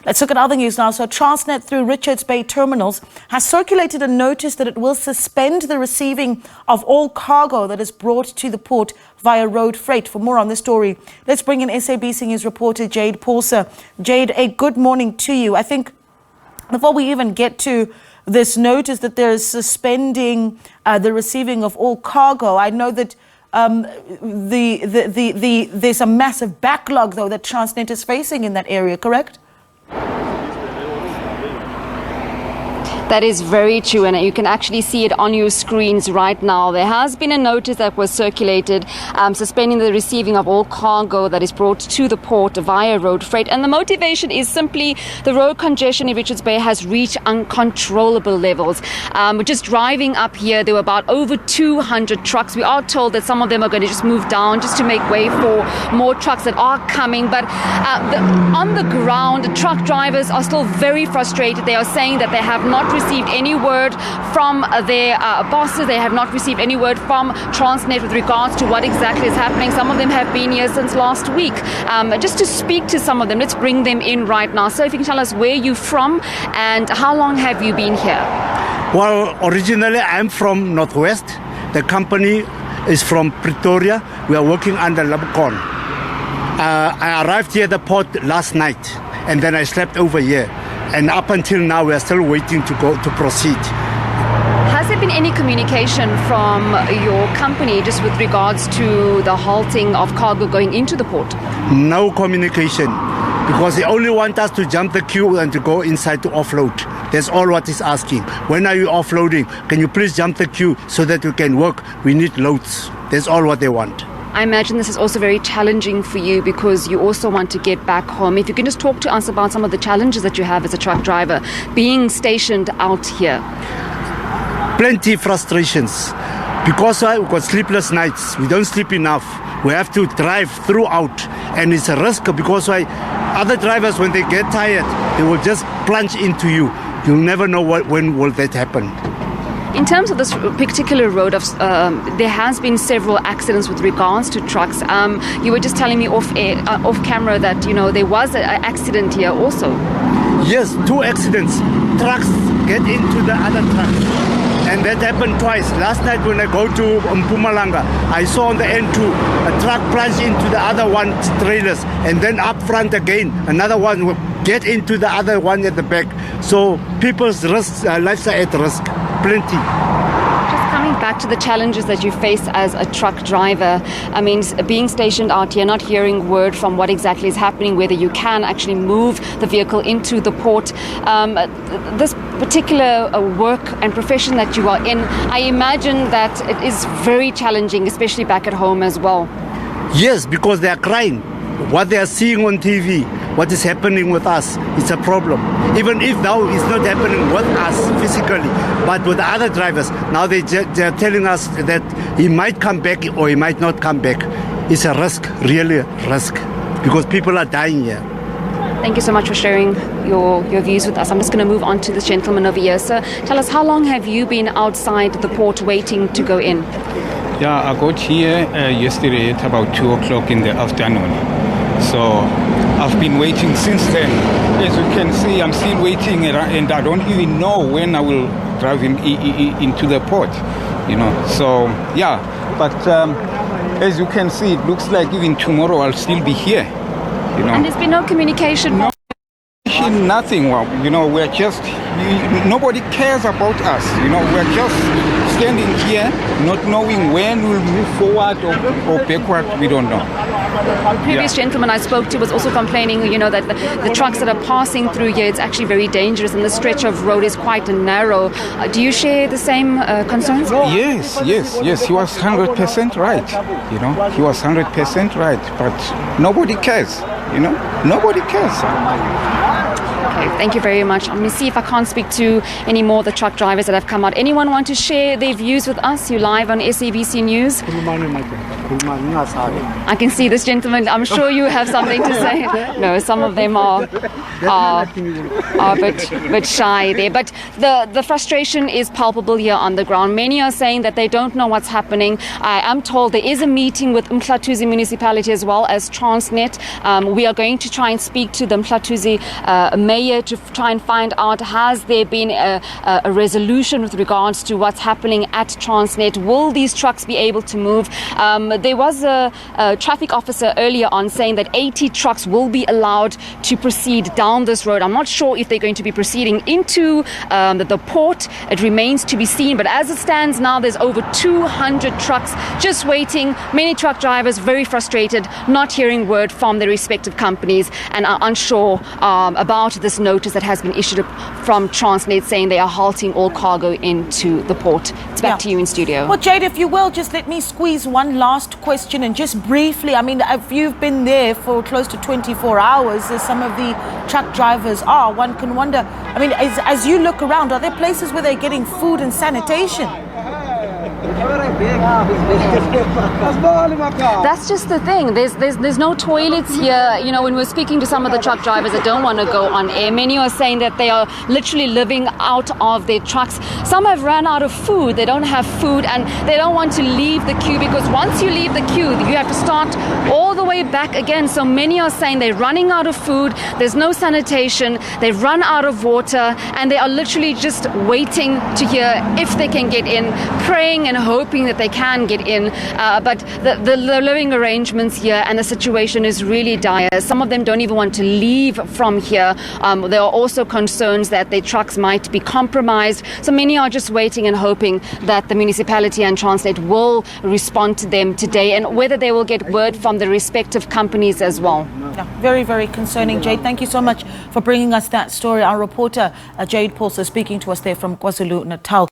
Let's look at other news now. So Transnet through Richards Bay Terminals has circulated a notice that it will suspend the receiving of all cargo that is brought to the port via road freight. For more on this story, let's bring in SABC News reporter Jade Paulse. Jade, a good morning to you. I think before we even get to this notice that there is suspending the receiving of all cargo, I know that there's a massive backlog, though, that Transnet is facing in that area, correct? That is very true, and you can actually see it on your screens right now. There has been a notice that was circulated suspending the receiving of all cargo that is brought to the port via road freight. And the motivation is simply the road congestion in Richards Bay has reached uncontrollable levels. We're just driving up here. There were about over 200 trucks. We are told that some of them are going to just move down just to make way for more trucks that are coming. But on the ground, the truck drivers are still very frustrated. They are saying that they have not received any word from their bosses. They have not received any word from Transnet with regards to what exactly is happening. Some of them have been here since last week. Just to speak to some of them, let's bring them in right now. So if you can tell us where you're from and how long have you been here? Well, originally I'm from Northwest. The company is from Pretoria. We are working under Labukon. I arrived here at the port last night and then I slept over here. And up until now, we are still waiting to proceed. Has there been any communication from your company just with regards to the halting of cargo going into the port? No communication, because they only want us to jump the queue and to go inside to offload. That's all what is asking. When are you offloading? Can you please jump the queue so that we can work? We need loads. That's all what they want. I imagine this is also very challenging for you because you also want to get back home. If you can just talk to us about some of the challenges that you have as a truck driver being stationed out here. Plenty frustrations because we've got sleepless nights. We don't sleep enough. We have to drive throughout, and it's a risk because other drivers, when they get tired, they will just plunge into you. You'll never know when will that happen. In terms of this particular road, there has been several accidents with regards to trucks. You were just telling me off camera that there was an accident here also. Yes, 2 accidents. Trucks get into the other trucks, and that happened twice. Last night when I go to Mpumalanga, I saw on the N2 a truck plunge into the other one's trailers, and then up front again another one will get into the other one at the back. So people's lives are at risk. Plenty. Just coming back to the challenges that you face as a truck driver, I mean, being stationed out here, not hearing word from what exactly is happening, whether you can actually move the vehicle into the port. This particular work and profession that you are in, I imagine that it is very challenging, especially back at home as well. Yes, because they are crying. What they are seeing on TV, what is happening with us, it's a problem. Even if now it's not happening with us physically, but with the other drivers, now they're telling us that he might come back or he might not come back. It's a risk, really a risk, because people are dying here. Thank you so much for sharing your views with us. I'm just going to move on to this gentleman over here. Sir, tell us, how long have you been outside the port waiting to go in? Yeah, I got here yesterday at about 2 o'clock in the afternoon. So I've been waiting since then. As you can see, I'm still waiting, and I don't even know when I will drive into the port. So yeah. But as you can see, it looks like even tomorrow I'll still be here. And there's been no communication. No. Nothing. Well, we're just, nobody cares about us. We're just standing here, not knowing when we'll move forward or backward. We don't know. The previous gentleman I spoke to was also complaining, that the trucks that are passing through here, it's actually very dangerous, and the stretch of road is quite narrow. Do you share the same concerns? Yes. He was 100% right. He was 100% right, but nobody cares. Nobody cares. Okay, thank you very much. I'm going to see if I can't speak to any more of the truck drivers that have come out. Anyone want to share their views with us? You're live on SABC News. I can see this gentleman. I'm sure you have something to say. No, some of them are a bit shy there. But the frustration is palpable here on the ground. Many are saying that they don't know what's happening. I am told there is a meeting with Mhlathuze municipality as well as Transnet. We are going to try and speak to the Mhlathuze mayor to try and find out, has there been a resolution with regards to what's happening at Transnet? Will these trucks be able to move? There was a traffic officer earlier on saying that 80 trucks will be allowed to proceed down this road. I'm not sure if they're going to be proceeding into the port. It remains to be seen, but as it stands now, there's over 200 trucks just waiting. Many truck drivers very frustrated, not hearing word from their respective companies, and are unsure about this notice that has been issued from Transnet saying they are halting all cargo into the port. It's back to you in studio. Well, Jade, if you will, just let me squeeze one last question, and just briefly, I mean, if you've been there for close to 24 hours, as some of the truck drivers are, one can wonder, I mean, as you look around, are there places where they're getting food and sanitation? That's just the thing. There's no toilets here. You know, when we're speaking to some of the truck drivers that don't want to go on air, many are saying that they are literally living out of their trucks. Some have ran out of food. They don't have food, and they don't want to leave the queue, because once you leave the queue, you have to start all the way back again. So many are saying they're running out of food. There's no sanitation. They've run out of water, and they are literally just waiting to hear if they can get in, praying and hoping that they can get in, but the living arrangements here and the situation is really dire. Some of them don't even want to leave from here. There are also concerns that their trucks might be compromised. So many are just waiting and hoping that the municipality and Transnet will respond to them today, and whether they will get word from the respective companies as well. Yeah, very, very concerning. Jade, thank you so much for bringing us that story. Our reporter, Jade Paulse, speaking to us there from KwaZulu-Natal.